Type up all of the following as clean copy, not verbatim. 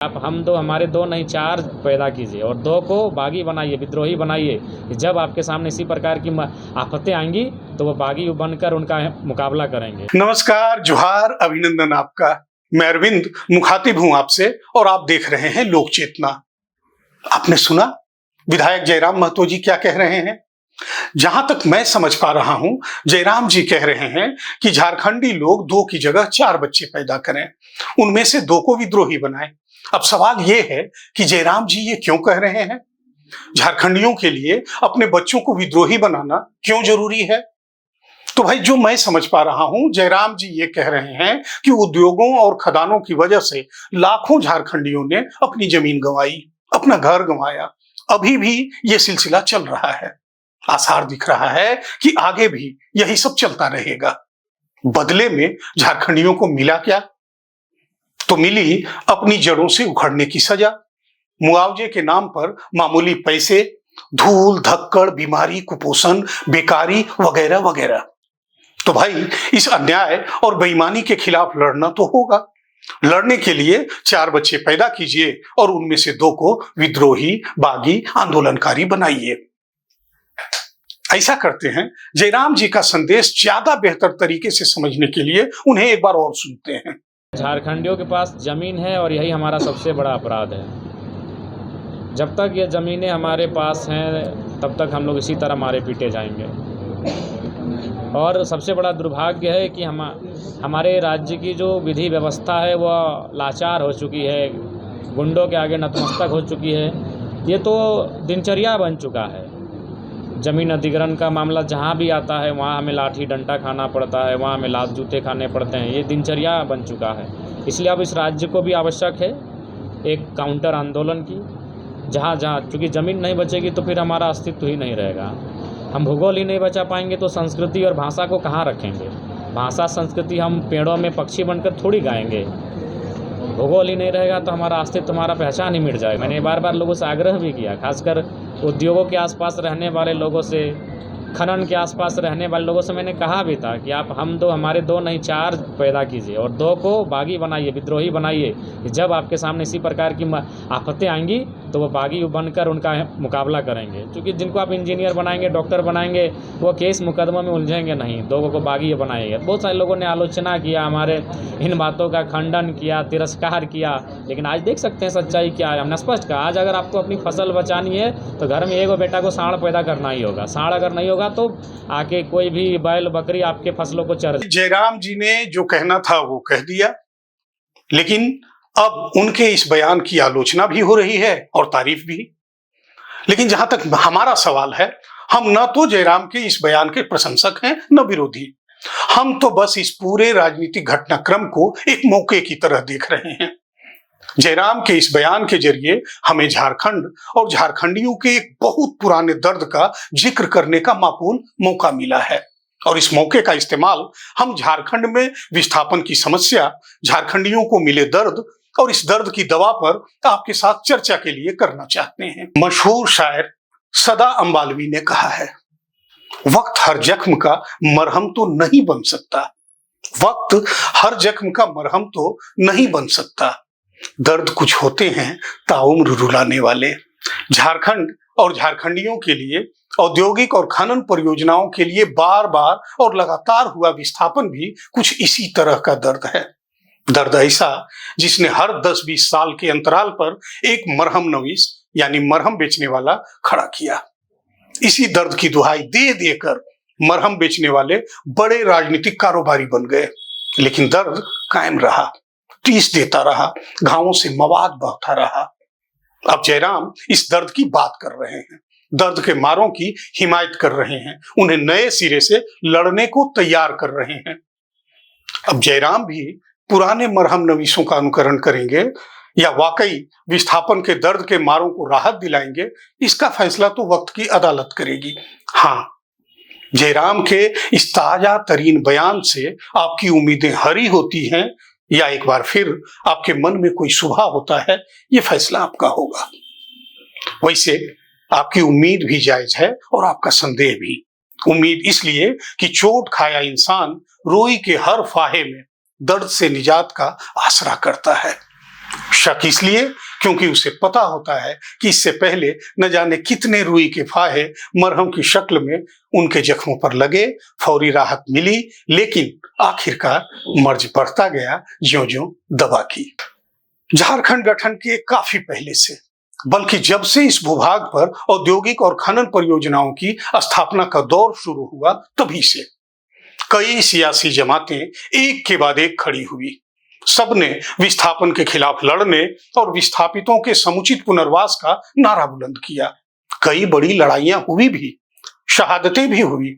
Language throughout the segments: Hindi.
आप हम दो हमारे दो नहीं चार पैदा कीजिए और दो को बागी बनाइए, विद्रोही बनाइए। जब आपके सामने इसी प्रकार की आफतें आएंगी तो वो बागी बनकर उनका मुकाबला करेंगे। नमस्कार, जोहार, अभिनंदन आपका। मैं अरविंद मुखातिब हूं आपसे और आप देख रहे हैं लोक चेतना। आपने सुना विधायक जयराम महतो जी क्या कह रहे हैं? जहां तक मैं समझ पा रहा हूं, जयराम जी कह रहे हैं कि झारखंडी लोग दो की जगह चार बच्चे पैदा करें, उनमें से दो को विद्रोही बनाएं। अब सवाल यह है कि जयराम जी ये क्यों कह रहे हैं? झारखंडियों के लिए अपने बच्चों को विद्रोही बनाना क्यों जरूरी है? तो भाई, जो मैं समझ पा रहा हूं, जयराम जी ये कह रहे हैं कि उद्योगों और खदानों की वजह से लाखों झारखंडियों ने अपनी जमीन गंवाई, अपना घर गंवाया। अभी भी ये सिलसिला चल रहा है। आसार दिख रहा है कि आगे भी यही सब चलता रहेगा। बदले में झारखंडियों को मिला क्या? तो मिली अपनी जड़ों से उखड़ने की सजा, मुआवजे के नाम पर मामूली पैसे, धूल धक्कड़, बीमारी, कुपोषण, बेकारी वगैरह वगैरह। तो भाई, इस अन्याय और बेईमानी के खिलाफ लड़ना तो होगा। लड़ने के लिए चार बच्चे पैदा कीजिए और उनमें से दो को विद्रोही, बागी, आंदोलनकारी बनाइए। ऐसा करते हैं। जयराम जी का संदेश ज्यादा बेहतर तरीके से समझने के लिए उन्हें एक बार और सुनते हैं। झारखंडियों के पास जमीन है और यही हमारा सबसे बड़ा अपराध है। जब तक ये ज़मीनें हमारे पास हैं तब तक हम लोग इसी तरह मारे पीटे जाएंगे। और सबसे बड़ा दुर्भाग्य है कि हमारे राज्य की जो विधि व्यवस्था है वह लाचार हो चुकी है, गुंडों के आगे नतमस्तक हो चुकी है। ये तो दिनचर्या बन चुका है। ज़मीन अधिग्रहण का मामला जहाँ भी आता है वहाँ हमें लाठी डंडा खाना पड़ता है, वहाँ हमें लात जूते खाने पड़ते हैं। ये दिनचर्या बन चुका है। इसलिए अब इस राज्य को भी आवश्यक है एक काउंटर आंदोलन की, जहाँ चूँकि ज़मीन नहीं बचेगी तो फिर हमारा अस्तित्व ही नहीं रहेगा। हम भूगोल ही नहीं बचा पाएंगे तो संस्कृति और भाषा को कहाँ रखेंगे? भाषा संस्कृति हम पेड़ों में पक्षी बनकर थोड़ी गाएंगे। भूगोल ही नहीं रहेगा तो हमारा अस्तित्व, हमारा पहचान ही मिट जाएगा। मैंने बार बार लोगों से आग्रह भी किया, खासकर उद्योगों के आसपास रहने वाले लोगों से, खनन के आसपास रहने वाले लोगों से मैंने कहा भी था कि आप हम दो हमारे दो नहीं चार पैदा कीजिए और दो को बागी बनाइए, विद्रोही बनाइए। जब आपके सामने इसी प्रकार की आफतें आएंगी तो वो बागी बनकर उनका मुकाबला करेंगे। क्योंकि जिनको आप इंजीनियर बनाएंगे, डॉक्टर बनाएंगे, वो केस मुकदमा में उलझेंगे नहीं, दो को बागी बनाएंगे। बहुत सारे लोगों ने आलोचना किया, हमारे इन बातों का खंडन किया, तिरस्कार किया, लेकिन आज देख सकते हैं सच्चाई क्या है। हमने स्पष्ट कहा, आज अगर आपको अपनी फसल बचानी है तो घर में एक बेटा को सांड पैदा करना ही होगा। सांड अगर नहीं होगा तो आके कोई भी बैल बकरी आपके फसलों को चर। जयराम जी ने जो कहना था वो कह दिया, लेकिन अब उनके इस बयान की आलोचना भी हो रही है और तारीफ भी। लेकिन जहां तक हमारा सवाल है, हम न तो जयराम के इस बयान के प्रशंसक हैं न विरोधी। हम तो बस इस पूरे राजनीतिक घटनाक्रम को एक मौके की तरह देख रहे हैं। जयराम के इस बयान के जरिए हमें झारखंड और झारखंडियों के एक बहुत पुराने दर्द का जिक्र करने का माकूल मौका मिला है और इस मौके का इस्तेमाल हम झारखंड में विस्थापन की समस्या, झारखंडियों को मिले दर्द और इस दर्द की दवा पर आपके साथ चर्चा के लिए करना चाहते हैं। मशहूर शायर सदा अंबालवी ने कहा है, वक्त हर जख्म का मरहम तो नहीं बन सकता, वक्त हर जख्म का मरहम तो नहीं बन सकता, दर्द कुछ होते हैं ताउम्र रुलाने वाले। झारखंड और झारखंडियों के लिए औद्योगिक और खनन परियोजनाओं के लिए बार बार और लगातार हुआ विस्थापन भी कुछ इसी तरह का दर्द है। दर्द ऐसा जिसने हर 10-20 साल के अंतराल पर एक मरहम नवीस यानी मरहम बेचने वाला खड़ा किया। इसी दर्द की दुहाई दे देकर मरहम बेचने वाले बड़े राजनीतिक कारोबारी बन गए, लेकिन दर्द कायम रहा, टीस देता रहा, घावों से मवाद बहता रहा। अब जयराम इस दर्द की बात कर रहे हैं, दर्द के मारों की हिमायत कर रहे हैं, उन्हें नए सिरे से लड़ने को तैयार कर रहे हैं। अब जयराम भी पुराने मरहम नवीसों का अनुकरण करेंगे या वाकई विस्थापन के दर्द के मारों को राहत दिलाएंगे, इसका फैसला तो वक्त की अदालत करेगी। हाँ, जयराम के इस ताजा तरीन बयान से आपकी उम्मीदें हरी होती हैं या एक बार फिर आपके मन में कोई शुभा होता है, ये फैसला आपका होगा। वैसे आपकी उम्मीद भी जायज है और आपका संदेह भी। उम्मीद इसलिए कि चोट खाया इंसान रोई के हर फाहे में दर्द से निजात का आसरा करता है। शक इसलिए क्योंकि उसे पता होता है कि इससे पहले न जाने कितने रुई के फाहे मरहम की शक्ल में उनके जख्मों पर लगे, फौरी राहत मिली, लेकिन आखिरकार मर्ज बढ़ता गया ज्यों-ज्यों दवा की। झारखंड गठन के काफी पहले से, बल्कि जब से इस भूभाग पर औद्योगिक और खनन परियोजनाओं की स्थापना का दौर शुरू हुआ, तभी से कई सियासी जमातें एक के बाद एक खड़ी हुई। सबने विस्थापन के खिलाफ लड़ने और विस्थापितों के समुचित पुनर्वास का नारा बुलंद किया। कई बड़ी लड़ाइयां हुई भी, शहादतें भी हुई,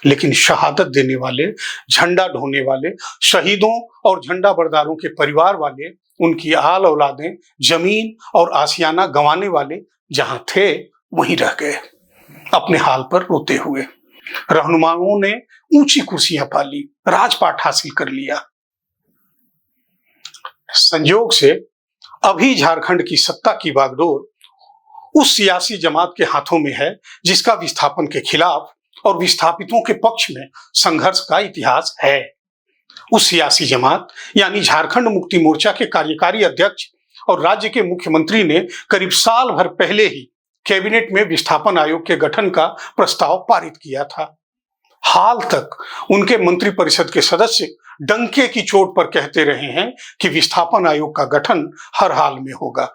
लेकिन शहादत देने वाले, झंडा ढोने वाले, शहीदों और झंडा बरदारों के परिवार वाले, उनकी आल औलादें, जमीन और आशियाना गंवाने वाले जहां थे वहीं रह गए, अपने हाल पर रोते हुए। रहनुमाओं ने ऊंची कुर्सियां पाली, राजपाट हासिल कर लिया। संयोग से अभी झारखंड की सत्ता की बागडोर उस सियासी जमात के हाथों में है जिसका विस्थापन के खिलाफ और विस्थापितों के पक्ष में संघर्ष का इतिहास है। उस सियासी जमात यानी झारखंड मुक्ति मोर्चा के कार्यकारी अध्यक्ष और राज्य के मुख्यमंत्री ने करीब साल भर पहले ही कैबिनेट में विस्थापन आयोग के गठन का प्रस्ताव पारित किया था। हाल तक उनके मंत्रिपरिषद के सदस्य डंके की चोट पर कहते रहे हैं कि विस्थापन आयोग का गठन हर हाल में होगा।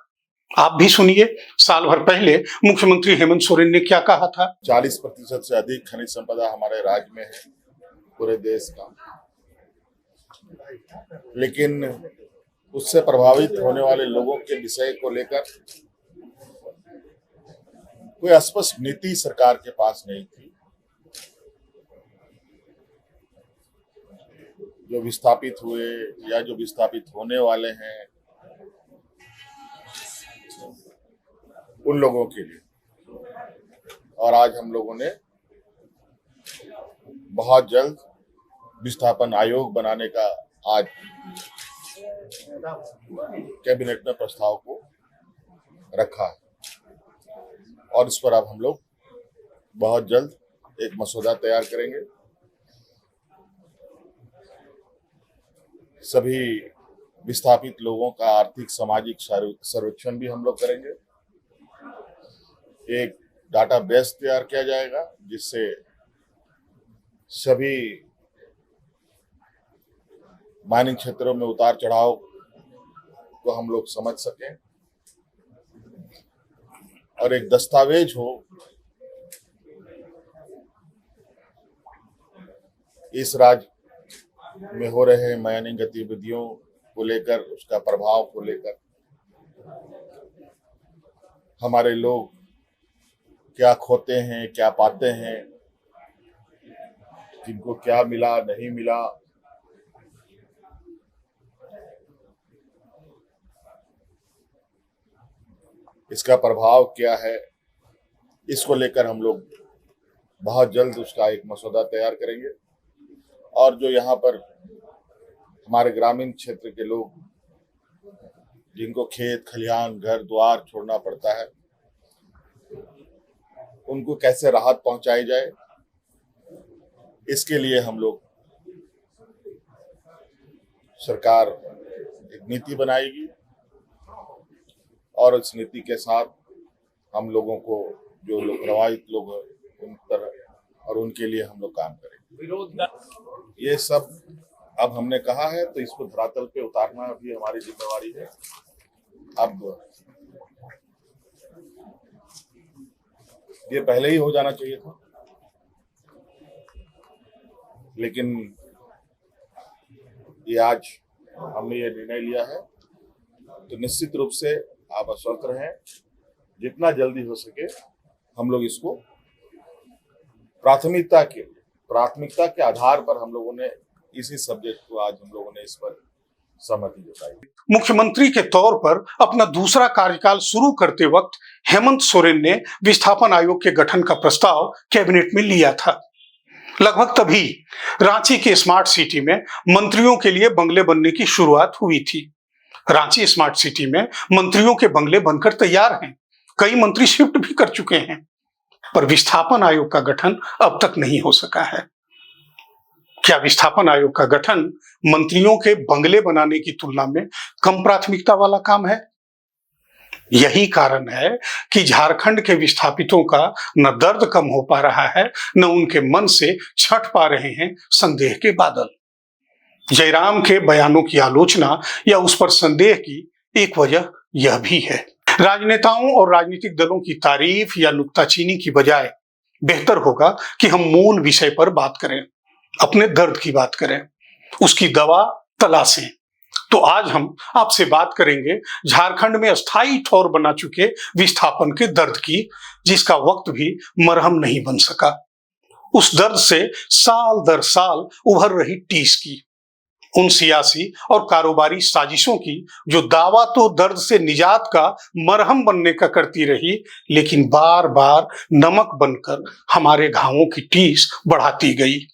आप भी सुनिए, साल भर पहले मुख्यमंत्री हेमंत सोरेन ने क्या कहा था। 40% से अधिक खनिज संपदा हमारे राज्य में है, पूरे देश का, लेकिन उससे प्रभावित होने वाले लोगों के विषय को लेकर कोई स्पष्ट नीति सरकार के पास नहीं थी। जो विस्थापित हुए या जो विस्थापित होने वाले हैं, उन लोगों के लिए, और आज हम लोगों ने बहुत जल्द विस्थापन आयोग बनाने का आज कैबिनेट में प्रस्ताव को रखा है और इस पर अब हम लोग बहुत जल्द एक मसौदा तैयार करेंगे। सभी विस्थापित लोगों का आर्थिक सामाजिक सर्वेक्षण भी हम लोग करेंगे। एक डाटाबेस तैयार किया जाएगा जिससे सभी माइनिंग क्षेत्रों में उतार चढ़ाव को हम लोग समझ सकें और एक दस्तावेज हो इस राज्य में हो रहे माइनिंग गतिविधियों को लेकर, उसका प्रभाव को लेकर, हमारे लोग क्या खोते हैं, क्या पाते हैं, जिनको क्या मिला नहीं मिला, इसका प्रभाव क्या है, इसको लेकर हम लोग बहुत जल्द उसका एक मसौदा तैयार करेंगे। और जो यहाँ पर हमारे ग्रामीण क्षेत्र के लोग, जिनको खेत खलिहान घर द्वार छोड़ना पड़ता है, उनको कैसे राहत पहुंचाई जाए, इसके लिए हम लोग, सरकार एक नीति बनाएगी और इस नीति के साथ हम लोगों को, जो लोग प्रभावित लोग हैं, उन पर और उनके लिए हम लोग काम करेंगे। ये सब अब हमने कहा है तो इसको धरातल पे उतारना भी हमारी जिम्मेवारी है। अब ये पहले ही हो जाना चाहिए था, लेकिन ये आज हमने ये निर्णय लिया है, तो निश्चित रूप से आप आश्वस्त रहें, जितना जल्दी हो सके हम लोग इसको प्राथमिकता के आधार पर हम लोगों ने इसी सब्जेक्ट को आज हम लोगों ने इस पर सहमति जताई। मुख्यमंत्री के तौर पर अपना दूसरा कार्यकाल शुरू करते वक्त हेमंत सोरेन ने विस्थापन आयोग के गठन का प्रस्ताव कैबिनेट में लिया था। लगभग तभी रांची के स्मार्ट सिटी में मंत्रियों के लिए बंगले बनने की शुरुआत हुई थी। रांची स्मार्ट सिटी में मंत्रियों के बंगले बनकर तैयार हैं, कई मंत्री शिफ्ट भी कर चुके हैं, पर विस्थापन आयोग का गठन अब तक नहीं हो सका है। क्या विस्थापन आयोग का गठन मंत्रियों के बंगले बनाने की तुलना में कम प्राथमिकता वाला काम है? यही कारण है कि झारखंड के विस्थापितों का न दर्द कम हो पा रहा है, न उनके मन से छट पा रहे हैं संदेह के बादल। जयराम के बयानों की आलोचना या उस पर संदेह की एक वजह यह भी है। राजनेताओं और राजनीतिक दलों की तारीफ या नुक्ताचीनी की बजाय बेहतर होगा कि हम मूल विषय पर बात करें, अपने दर्द की बात करें, उसकी दवा तलाशें। तो आज हम आपसे बात करेंगे झारखंड में अस्थायी ठौर बना चुके विस्थापन के दर्द की, जिसका वक्त भी मरहम नहीं बन सका। उस दर्द से साल दर साल उभर रही टीस की, उन सियासी और कारोबारी साजिशों की जो दावा तो दर्द से निजात का मरहम बनने का करती रही, लेकिन बार बार नमक बनकर हमारे घावों की टीस बढ़ाती गई।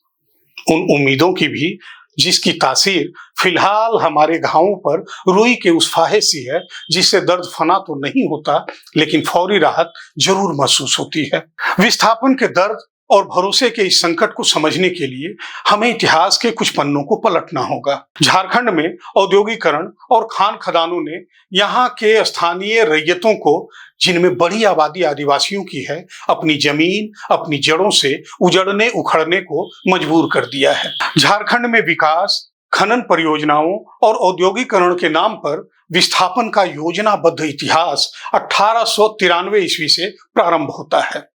उन उम्मीदों की भी जिसकी तासीर फिलहाल हमारे घावों पर रुई के उस फाहे सी है, जिससे दर्द फना तो नहीं होता लेकिन फौरी राहत जरूर महसूस होती है। विस्थापन के दर्द और भरोसे के इस संकट को समझने के लिए हमें इतिहास के कुछ पन्नों को पलटना होगा। झारखंड में औद्योगिकरण और खान खदानों ने यहाँ के स्थानीय रैयतों को, जिनमें बड़ी आबादी आदिवासियों की है, अपनी जमीन, अपनी जड़ों से उजड़ने उखड़ने को मजबूर कर दिया है। झारखंड में विकास, खनन परियोजनाओं और औद्योगिकरण के नाम पर विस्थापन का योजनाबद्ध इतिहास 1893 ईस्वी से प्रारंभ होता है।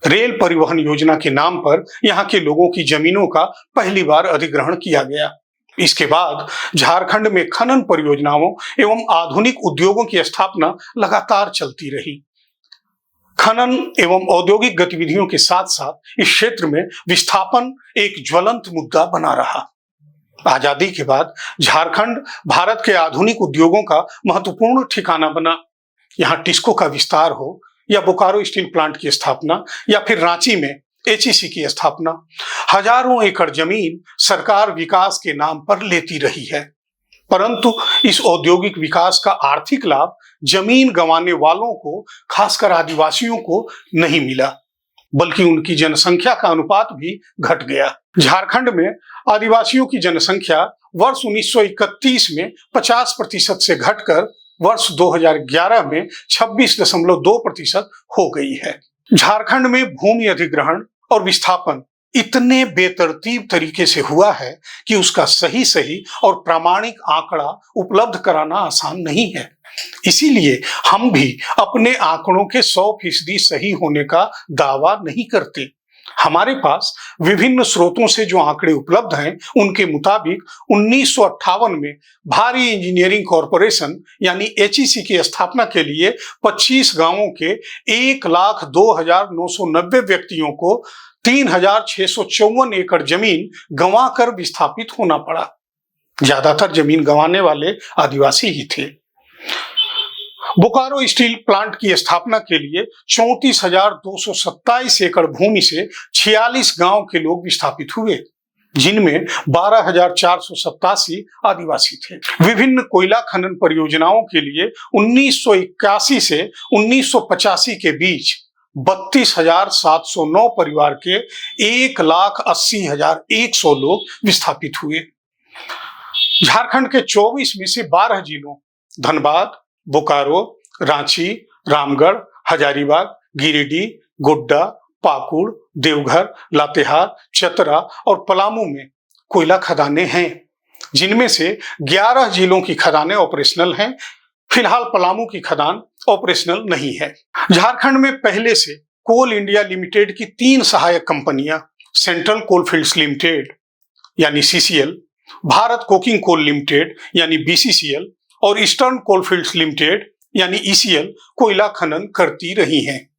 रेल परिवहन योजना के नाम पर यहाँ के लोगों की जमीनों का पहली बार अधिग्रहण किया गया। इसके बाद झारखंड में खनन परियोजनाओं एवं आधुनिक उद्योगों की स्थापना लगातार चलती रही। खनन एवं औद्योगिक गतिविधियों के साथ साथ इस क्षेत्र में विस्थापन एक ज्वलंत मुद्दा बना रहा। आजादी के बाद झारखंड भारत के आधुनिक उद्योगों का महत्वपूर्ण ठिकाना बना। यहाँ टिस्को का विस्तार हो या बोकारो स्टील प्लांट की स्थापना या फिर रांची में एचईसी की स्थापना, हजारों एकड़ जमीन सरकार विकास के नाम पर लेती रही है, परंतु इस औद्योगिक विकास का आर्थिक लाभ जमीन गंवाने वालों को, खासकर आदिवासियों को नहीं मिला, बल्कि उनकी जनसंख्या का अनुपात भी घट गया। झारखंड में आदिवासियों की जनसंख्या वर्ष 1931 में 50% से घटकर वर्ष 2011 में 26.2% हो गई है। झारखंड में भूमि अधिग्रहण और विस्थापन इतने बेतरतीब तरीके से हुआ है कि उसका सही और प्रामाणिक आंकड़ा उपलब्ध कराना आसान नहीं है। इसीलिए हम भी अपने आंकड़ों के 100% सही होने का दावा नहीं करते। हमारे पास विभिन्न स्रोतों से जो आंकड़े उपलब्ध हैं, उनके मुताबिक 1958 में भारी इंजीनियरिंग कॉरपोरेशन यानी एचईसी की स्थापना के लिए 25 गांवों के 1,02,990 व्यक्तियों को 3,654 एकड़ जमीन गंवाकर विस्थापित होना पड़ा। ज्यादातर जमीन गंवाने वाले आदिवासी ही थे। बोकारो स्टील प्लांट की स्थापना के लिए 34,227 एकड़ भूमि से 46 गांव के लोग विस्थापित हुए, जिनमें 12,487 आदिवासी थे। विभिन्न कोयला खनन परियोजनाओं के लिए 1981 से 1985 के बीच 32,709 परिवार के 1,80,100 लोग विस्थापित हुए। झारखंड के 24 में से 12 जिलों धनबाद, बोकारो, रांची, रामगढ़, हजारीबाग, गिरिडीह, गोड्डा, पाकुड़, देवघर, लातेहार, चतरा और पलामू में कोयला खदानें हैं, जिनमें से 11 जिलों की खदानें ऑपरेशनल हैं। फिलहाल पलामू की खदान ऑपरेशनल नहीं है। झारखंड में पहले से कोल इंडिया लिमिटेड की 3 सहायक कंपनियां सेंट्रल कोलफील्ड्स लिमिटेड यानी CCL, Bharat Coking Coal Limited यानी बीसीसीएल और ईस्टर्न कोलफील्ड्स लिमिटेड यानी ईसीएल कोयला खनन करती रही हैं।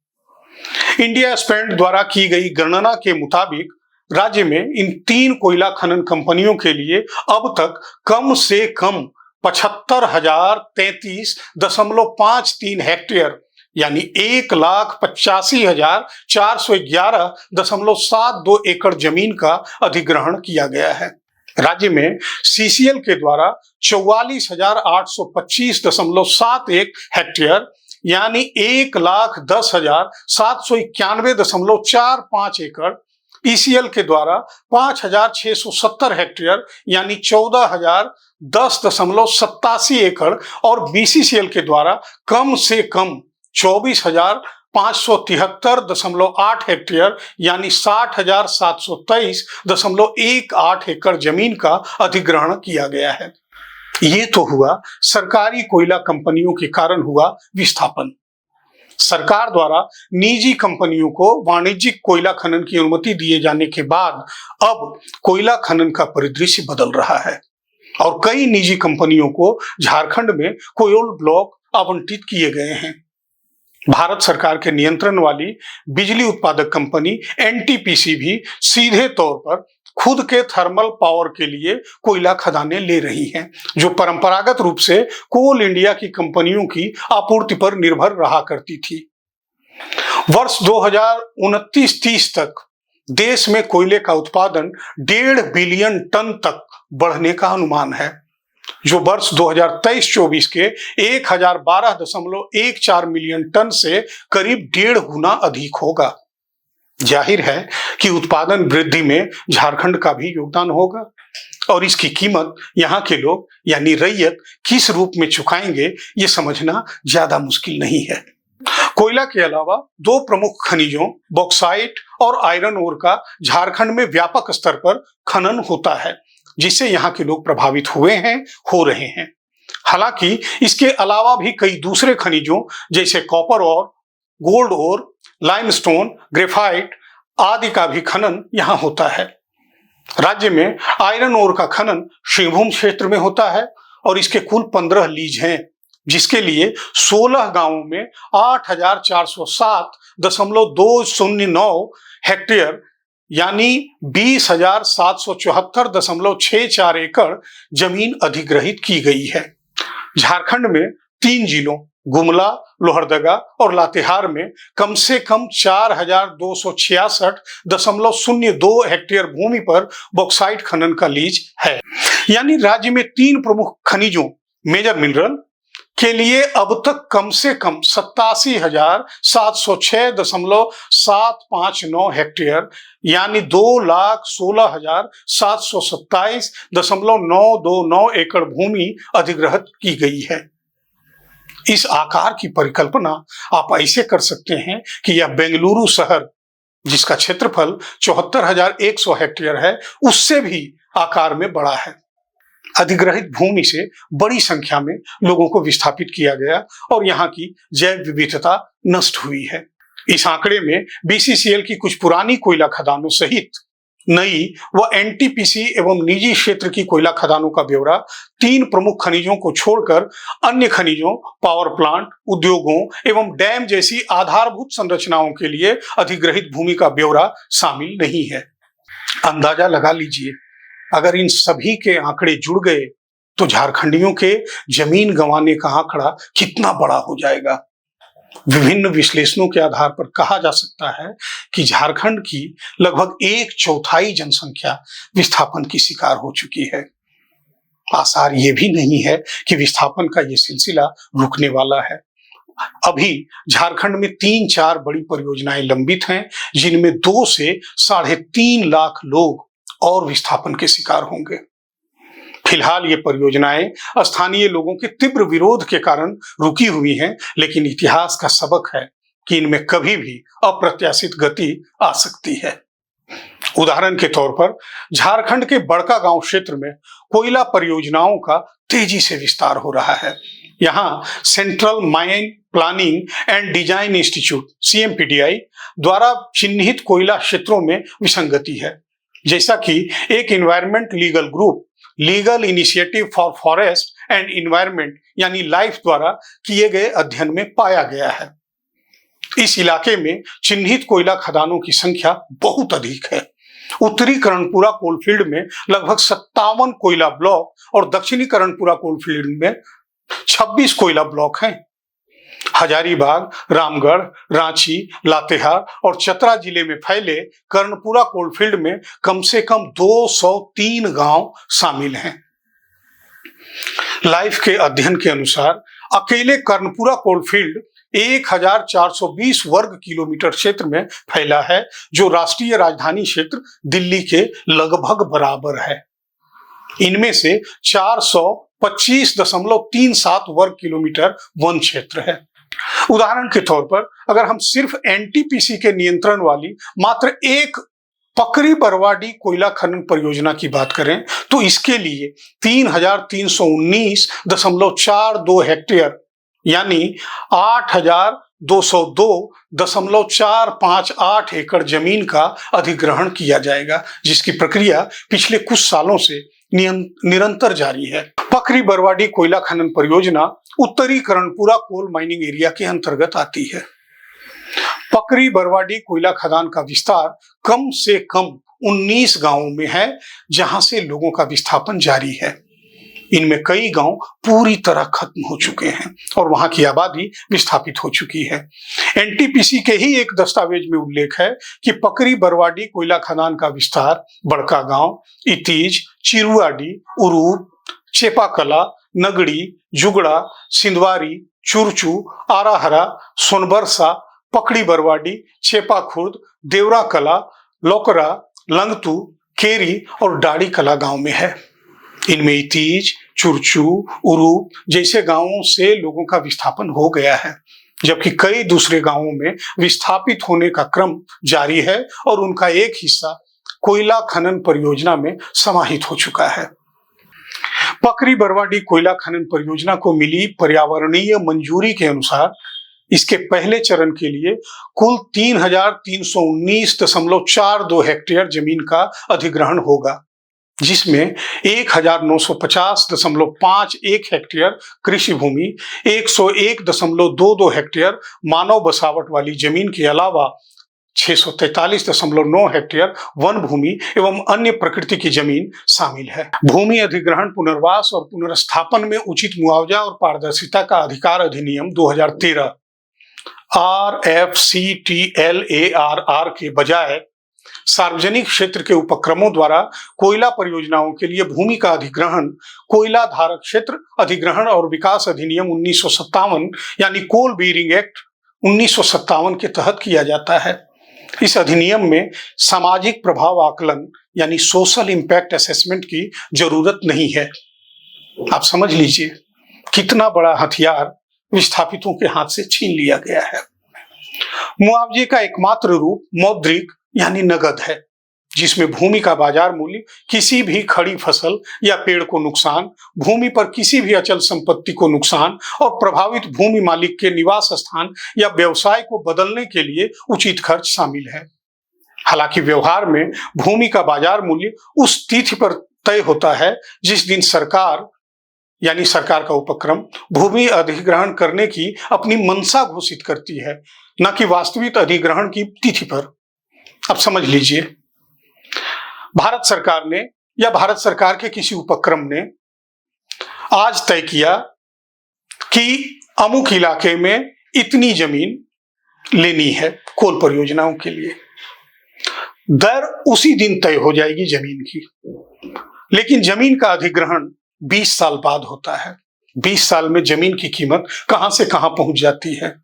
इंडिया स्पेंड द्वारा की गई गणना के मुताबिक राज्य में इन 3 कोयला खनन कंपनियों के लिए अब तक कम से कम 75,033.53 हेक्टेयर यानी 1,85,411.72 एकड़ जमीन का अधिग्रहण किया गया है। राज्य में सीसीएल के द्वारा 44,825.71 हेक्टेयर यानी 1,10,791.45 एकड़, ईसीएल के द्वारा 5,670 हेक्टेयर यानी 14,010.87 एकड़ और बीसीसीएल के द्वारा कम से कम 24,573.8 हेक्टेयर यानी 60,723.18 एकड़ जमीन का अधिग्रहण किया गया है। ये तो हुआ सरकारी कोयला कंपनियों के कारण हुआ विस्थापन। सरकार द्वारा निजी कंपनियों को वाणिज्यिक कोयला खनन की अनुमति दिए जाने के बाद अब कोयला खनन का परिदृश्य बदल रहा है और कई निजी कंपनियों को झारखंड में कोयल ब्लॉक आवंटित किए गए हैं। भारत सरकार के नियंत्रण वाली बिजली उत्पादक कंपनी एनटीपीसी भी सीधे तौर पर खुद के थर्मल पावर के लिए कोयला खदानें ले रही हैं, जो परंपरागत रूप से कोल इंडिया की कंपनियों की आपूर्ति पर निर्भर रहा करती थी। वर्ष 2029-30 तक देश में कोयले का उत्पादन 1.5 बिलियन टन तक बढ़ने का अनुमान है, जो वर्ष 2023-24 के 1012.14 मिलियन टन से करीब 1.5 गुना अधिक होगा। जाहिर है कि उत्पादन वृद्धि में झारखंड का भी योगदान होगा और इसकी कीमत यहाँ के लोग यानी रैयत किस रूप में चुकाएंगे ये समझना ज्यादा मुश्किल नहीं है। कोयला के अलावा 2 प्रमुख खनिजों बॉक्साइट और आयरन ओर का झारखंड में व्यापक स्तर पर खनन होता है, जिससे यहाँ के लोग प्रभावित हुए हैं, हो रहे हैं। हालांकि इसके अलावा भी कई दूसरे खनिजों जैसे कॉपर और गोल्ड और लाइमस्टोन, ग्रेफाइट आदि का भी खनन यहाँ होता है। राज्य में आयरन ओर का खनन सिंहभूम क्षेत्र में होता है और इसके कुल 15 लीज हैं, जिसके लिए 16 गांवों में 8,407.209 हेक्टेयर यानी 20,774.64 एकड़ जमीन अधिग्रहित की गई है। झारखंड में 3 जिलों गुमला, लोहरदगा और लातेहार में कम से कम 4,266.02 हेक्टेयर भूमि पर बॉक्साइट खनन का लीज है। यानी राज्य में 3 प्रमुख खनिजों मेजर मिनरल के लिए अब तक कम से कम 87,706.759 हेक्टेयर यानी 2,16,727.929 एकड़ भूमि अधिग्रहित की गई है। इस आकार की परिकल्पना आप ऐसे कर सकते हैं कि यह बेंगलुरु शहर, जिसका क्षेत्रफल 74,100 हेक्टेयर है, उससे भी आकार में बड़ा है। अधिग्रहित भूमि से बड़ी संख्या में लोगों को विस्थापित किया गया और यहाँ की जैव विविधता नष्ट हुई है। इस आंकड़े में बीसीसीएल की कुछ पुरानी कोयला खदानों सहित नई व एनटीपीसी एवं निजी क्षेत्र की कोयला खदानों का ब्यौरा, 3 प्रमुख खनिजों को छोड़कर अन्य खनिजों, पावर प्लांट, उद्योगों एवं डैम जैसी आधारभूत संरचनाओं के लिए अधिग्रहित भूमि का ब्यौरा शामिल नहीं है। अंदाजा लगा लीजिए, अगर इन सभी के आंकड़े जुड़ गए तो झारखंडियों के जमीन गंवाने का आंकड़ा कितना बड़ा हो जाएगा। विभिन्न विश्लेषणों के आधार पर कहा जा सकता है कि झारखंड की लगभग 1/4 जनसंख्या विस्थापन की शिकार हो चुकी है। आसार ये भी नहीं है कि विस्थापन का ये सिलसिला रुकने वाला है। अभी झारखंड में 3-4 बड़ी परियोजनाएं लंबित हैं, जिनमें 2 से 3.5 लाख लोग और विस्थापन के शिकार होंगे। फिलहाल ये परियोजनाएं स्थानीय लोगों के तीव्र विरोध के कारण रुकी हुई हैं, लेकिन इतिहास का सबक है कि इनमें कभी भी अप्रत्याशित गति आ सकती है। उदाहरण के तौर पर झारखंड के बड़का गांव क्षेत्र में कोयला परियोजनाओं का तेजी से विस्तार हो रहा है। यहाँ central mine planning and design institute CMPDI द्वारा चिन्हित कोयला क्षेत्रों में विसंगति है, जैसा कि एक environment legal group legal initiative for forest and environment यानी लाइफ द्वारा किए गए अध्ययन में पाया गया है। इस इलाके में चिन्हित कोयला खदानों की संख्या बहुत अधिक है। उत्तरी करणपुरा कोलफील्ड में लगभग 57 कोयला ब्लॉक और दक्षिणी करणपुरा कोलफील्ड में 26 कोयला ब्लॉक हैं। हजारीबाग, रामगढ़, रांची, लातेहार और चतरा जिले में फैले कर्णपुरा कोलफील्ड में कम से कम 203 गांव शामिल हैं। लाइफ के अध्ययन के अनुसार अकेले कर्णपुरा कोलफील्ड 1420 वर्ग किलोमीटर क्षेत्र में फैला है, जो राष्ट्रीय राजधानी क्षेत्र दिल्ली के लगभग बराबर है। इनमें से 425.37 वर्ग किलोमीटर वन क्षेत्र है। उदाहरण के तौर पर अगर हम सिर्फ एनटीपीसी के नियंत्रण वाली मात्र एक पकरी बरवाडी कोयला खनन परियोजना की बात करें तो इसके लिए 3,319.42 हेक्टेयर यानी 8,202.458 एकड़ जमीन का अधिग्रहण किया जाएगा, जिसकी प्रक्रिया पिछले कुछ सालों से निरंतर जारी है। पकरी बरवाडी कोयला खनन परियोजना उत्तरी कर्णपुरा कोल माइनिंग एरिया के अंतर्गत आती है। पकरी बरवाडी कोयला खदान का विस्तार कम से कम 19 गांवों में है, जहां से लोगों का विस्थापन जारी है। इनमें कई गांव पूरी तरह खत्म हो चुके हैं और वहां की आबादी विस्थापित हो चुकी है। एनटीपीसी के ही एक दस्तावेज में उल्लेख है कि पकरी बरवाडी कोयला खदान का विस्तार बड़का गांव, इतीज, चिरुआडी, उरूप, चेपाकला, नगड़ी, जुगड़ा, सिंधवारी, चुरचू, आराहरा, सोनबरसा, पकड़ी बरवाडी, चेपा खुर्द, देवरा कला, लोकरा, लंगतू, केरी और डाड़ी कला गांव में है। इनमें इतीज, चुरचू, उरूप जैसे गांवों से लोगों का विस्थापन हो गया है, जबकि कई दूसरे गांवों में विस्थापित होने का क्रम जारी है और उनका एक हिस्सा कोयला खनन परियोजना में समाहित हो चुका है। पकरी बरवाडी कोयला खनन परियोजना को मिली पर्यावरणीय मंजूरी के अनुसार इसके पहले चरण के लिए कुल 3,319.42 हेक्टेयर जमीन का अधिग्रहण होगा, जिसमें 1,950.51 हेक्टेयर कृषि भूमि, 101.22 हेक्टेयर मानव बसावट वाली जमीन के अलावा 643.9 हेक्टेयर वन भूमि एवं अन्य प्रकृति की जमीन शामिल है। भूमि अधिग्रहण, पुनर्वास और पुनर्स्थापन में उचित मुआवजा और पारदर्शिता का अधिकार अधिनियम 2013 RFCTLARR के बजाय सार्वजनिक क्षेत्र के उपक्रमों द्वारा कोयला परियोजनाओं के लिए भूमि का अधिग्रहण कोयला धारक क्षेत्र अधिग्रहण और विकास अधिनियम 1957 यानी कोल बेयरिंग एक्ट 1957 के तहत किया जाता है। इस अधिनियम में सामाजिक प्रभाव आकलन यानी सोशल इंपैक्ट असेसमेंट की जरूरत नहीं है। आप समझ लीजिए कितना बड़ा हथियार विस्थापितों के हाथ से छीन लिया गया है। मुआवजे का एकमात्र रूप मौद्रिक यानी नगद है, जिसमें भूमि का बाजार मूल्य, किसी भी खड़ी फसल या पेड़ को नुकसान, भूमि पर किसी भी अचल संपत्ति को नुकसान और प्रभावित भूमि मालिक के निवास स्थान या व्यवसाय को बदलने के लिए उचित खर्च शामिल है। हालांकि व्यवहार में भूमि का बाजार मूल्य उस तिथि पर तय होता है जिस दिन सरकार यानी सरकार का उपक्रम भूमि अधिग्रहण करने की अपनी मंशा घोषित करती है, न कि वास्तविक अधिग्रहण की तिथि पर। अब समझ लीजिए, भारत सरकार ने या भारत सरकार के किसी उपक्रम ने आज तय किया कि अमुक इलाके में इतनी जमीन लेनी है कोल परियोजनाओं के लिए, दर उसी दिन तय हो जाएगी जमीन की। लेकिन जमीन का अधिग्रहण 20 साल बाद होता है। 20 साल में जमीन की कीमत कहां से कहां पहुंच जाती है,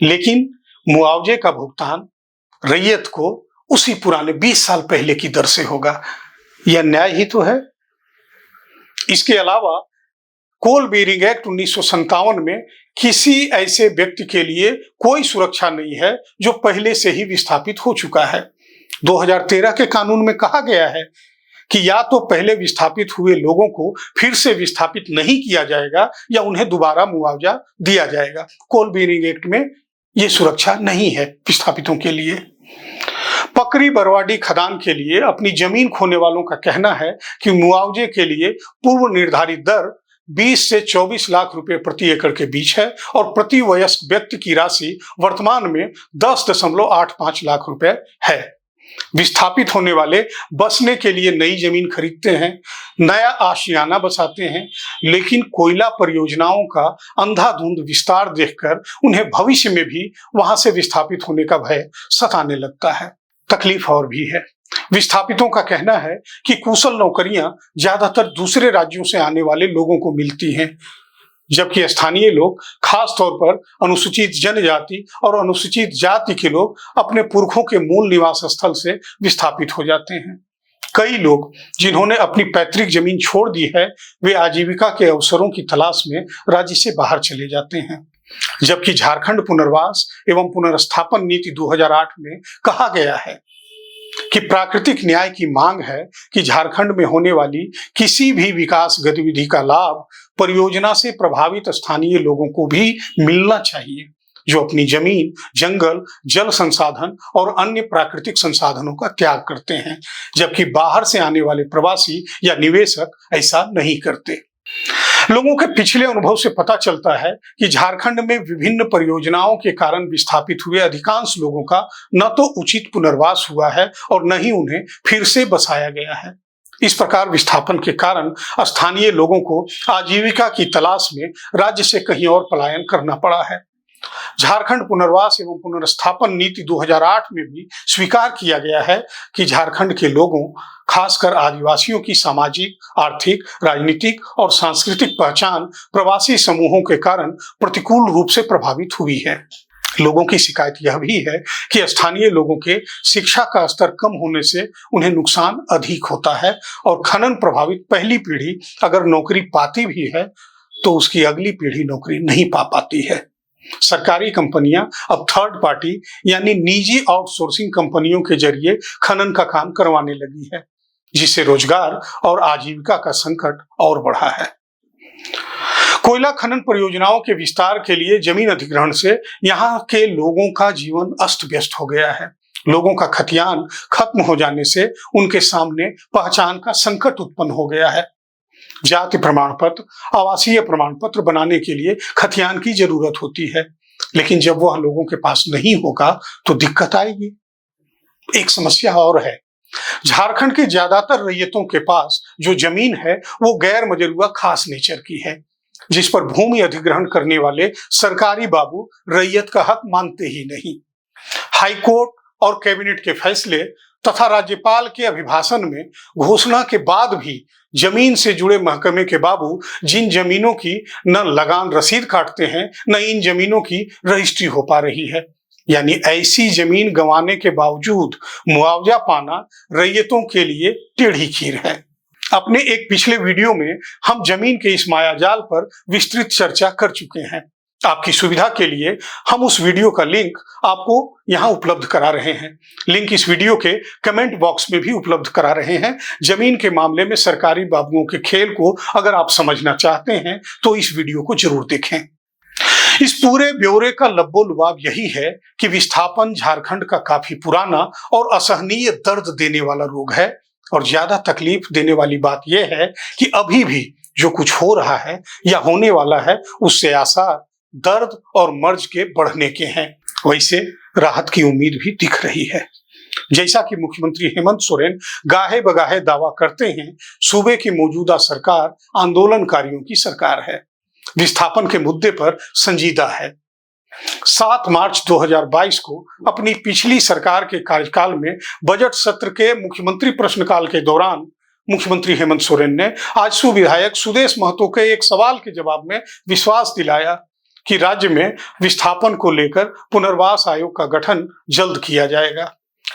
लेकिन मुआवजे का भुगतान रैयत को उसी पुराने 20 साल पहले की दर से होगा। यह न्याय ही तो है। इसके अलावा कोल बेयरिंग एक्ट 1957 में किसी ऐसे व्यक्ति के लिए कोई सुरक्षा नहीं है जो पहले से ही विस्थापित हो चुका है। 2013 के कानून में कहा गया है कि या तो पहले विस्थापित हुए लोगों को फिर से विस्थापित नहीं किया जाएगा या उन्हें दोबारा मुआवजा दिया जाएगा। कोल बेयरिंग एक्ट में यह सुरक्षा नहीं है विस्थापितों के लिए। पकरी बरवाडी खदान के लिए अपनी जमीन खोने वालों का कहना है कि मुआवजे के लिए पूर्व निर्धारित दर 20 से 24 लाख रुपए प्रति एकड़ के बीच है और प्रति वयस्क व्यक्ति की राशि वर्तमान में 10.85 लाख रुपए है। विस्थापित होने वाले बसने के लिए नई जमीन खरीदते हैं, नया आशियाना बसाते हैं, लेकिन कोयला परियोजनाओं का अंधाधुंध विस्तार देखकर उन्हें भविष्य में भी वहां से विस्थापित होने का भय सताने लगता है। तकलीफ और भी है। विस्थापितों का कहना है कि कुशल नौकरियां ज्यादातर दूसरे राज्यों से आने वाले लोगों को मिलती हैं, जबकि स्थानीय लोग, खास तौर पर अनुसूचित जनजाति और अनुसूचित जाति के लोग अपने पुरखों के मूल निवास स्थल से विस्थापित हो जाते हैं। कई लोग जिन्होंने अपनी पैतृक जमीन छोड़ दी है, वे आजीविका के अवसरों की तलाश में राज्य से बाहर चले जाते हैं। जबकि झारखंड पुनर्वास एवं पुनर्स्थापन नीति 2008 में कहा गया है कि प्राकृतिक न्याय की मांग है कि झारखंड में होने वाली किसी भी विकास गतिविधि का लाभ परियोजना से प्रभावित स्थानीय लोगों को भी मिलना चाहिए, जो अपनी जमीन, जंगल, जल संसाधन और अन्य प्राकृतिक संसाधनों का त्याग करते हैं, जबकि बाहर से आने वाले प्रवासी या निवेशक ऐसा नहीं करते। लोगों के पिछले अनुभव से पता चलता है कि झारखंड में विभिन्न परियोजनाओं के कारण विस्थापित हुए अधिकांश लोगों का न तो उचित पुनर्वास हुआ है और न ही उन्हें फिर से बसाया गया है। इस प्रकार विस्थापन के कारण स्थानीय लोगों को आजीविका की तलाश में राज्य से कहीं और पलायन करना पड़ा है। झारखंड पुनर्वास एवं पुनर्स्थापन नीति 2008 में भी स्वीकार किया गया है कि झारखंड के लोगों, खासकर आदिवासियों की सामाजिक, आर्थिक, राजनीतिक और सांस्कृतिक पहचान प्रवासी समूहों के कारण प्रतिकूल रूप से प्रभावित हुई है। लोगों की शिकायत यह भी है कि स्थानीय लोगों के शिक्षा का स्तर कम होने से उन्हें नुकसान अधिक होता है और खनन प्रभावित पहली पीढ़ी अगर नौकरी पाती भी है तो उसकी अगली पीढ़ी नौकरी नहीं पा पाती है। सरकारी कंपनियां अब थर्ड पार्टी यानी निजी आउटसोर्सिंग कंपनियों के जरिए खनन का काम करवाने लगी है, जिससे रोजगार और आजीविका का संकट और बढ़ा है। कोयला खनन परियोजनाओं के विस्तार के लिए जमीन अधिग्रहण से यहाँ के लोगों का जीवन अस्त व्यस्त हो गया है। लोगों का खतियान खत्म हो जाने से उनके सामने पहचान का संकट उत्पन्न हो गया है। जाति प्रमाण पत्र, आवासीय प्रमाण पत्र बनाने के लिए खतियान की जरूरत होती है, लेकिन जब वह लोगों के पास नहीं होगा तो दिक्कत आएगी। एक समस्या और है, झारखंड के ज्यादातर रैयतों के पास जो जमीन है वो गैर मजरूआ खास नेचर की है, जिस पर भूमि अधिग्रहण करने वाले सरकारी बाबू रैयत का हक मानते ही नहीं। हाईकोर्ट और कैबिनेट के फैसले तथा राज्यपाल के अभिभाषण में घोषणा के बाद भी जमीन से जुड़े महकमे के बाबू जिन जमीनों की न लगान रसीद काटते हैं, न इन जमीनों की रजिस्ट्री हो पा रही है। यानी ऐसी जमीन गंवाने के बावजूद मुआवजा पाना रैयतों के लिए टेढ़ी खीर है। अपने एक पिछले वीडियो में हम जमीन के इस मायाजाल पर विस्तृत चर्चा कर चुके हैं। आपकी सुविधा के लिए हम उस वीडियो का लिंक आपको यहाँ उपलब्ध करा रहे हैं। लिंक इस वीडियो के कमेंट बॉक्स में भी उपलब्ध करा रहे हैं। जमीन के मामले में सरकारी बाबुओं के खेल को अगर आप समझना चाहते हैं तो इस वीडियो को जरूर देखें। इस पूरे ब्यौरे का लब्बो-लुबाब यही है कि विस्थापन झारखंड का काफी पुराना और असहनीय दर्द देने वाला रोग है, और ज्यादा तकलीफ देने वाली बात यह है कि अभी भी जो कुछ हो रहा है या होने वाला है उससे आसार दर्द और मर्ज के बढ़ने के हैं। वैसे राहत की उम्मीद भी दिख रही है। जैसा कि मुख्यमंत्री हेमंत सोरेन गाहे बगाहे दावा करते हैं, सूबे की मौजूदा सरकार आंदोलनकारियों की सरकार है, विस्थापन के मुद्दे पर संजीदा है। 7 मार्च 2022 को अपनी पिछली सरकार के कार्यकाल में बजट सत्र के मुख्यमंत्री प्रश्नकाल के दौरान मुख्यमंत्री हेमंत सोरेन ने आजसू विधायक सुदेश महतो के एक सवाल के जवाब में विश्वास दिलाया कि राज्य में विस्थापन को लेकर पुनर्वास आयोग का गठन जल्द किया जाएगा।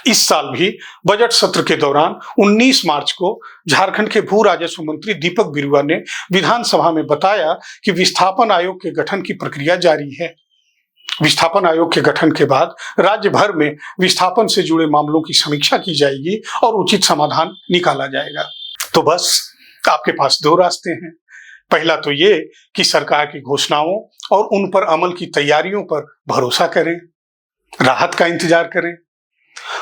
इस साल भी बजट सत्र के दौरान 19 मार्च को झारखंड के भू राजस्व मंत्री दीपक बिरुआ ने विधानसभा में बताया कि विस्थापन आयोग के गठन की प्रक्रिया जारी है। विस्थापन आयोग के गठन के बाद राज्य भर में विस्थापन से जुड़े मामलों की समीक्षा की जाएगी और उचित समाधान निकाला जाएगा। तो बस आपके पास 2 रास्ते हैं। पहला तो ये कि सरकार की घोषणाओं और उन पर अमल की तैयारियों पर भरोसा करें, राहत का इंतजार करें।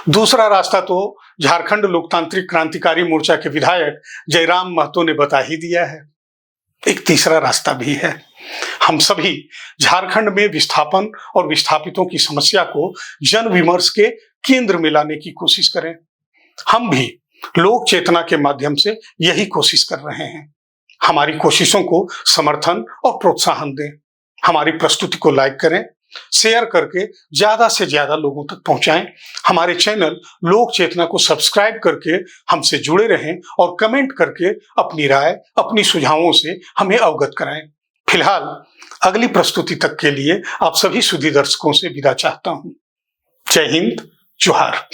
दूसरा रास्ता तो झारखंड लोकतांत्रिक क्रांतिकारी मोर्चा के विधायक जयराम महतो ने बता ही दिया है। एक तीसरा रास्ता भी है। हम सभी झारखंड में विस्थापन और विस्थापितों की समस्या को जन विमर्श के केंद्र में लाने की कोशिश करें। हम भी लोक चेतना के माध्यम से यही कोशिश कर रहे हैं। हमारी कोशिशों को समर्थन और प्रोत्साहन दें। हमारी प्रस्तुति को लाइक करें, शेयर करके ज्यादा से ज्यादा लोगों तक पहुंचाएं। हमारे चैनल लोक चेतना को सब्सक्राइब करके हमसे जुड़े रहें और कमेंट करके अपनी राय, अपनी सुझावों से हमें अवगत कराएं। फिलहाल अगली प्रस्तुति तक के लिए आप सभी सुधी दर्शकों से विदा चाहता हूं। जय हिंद, जोहार।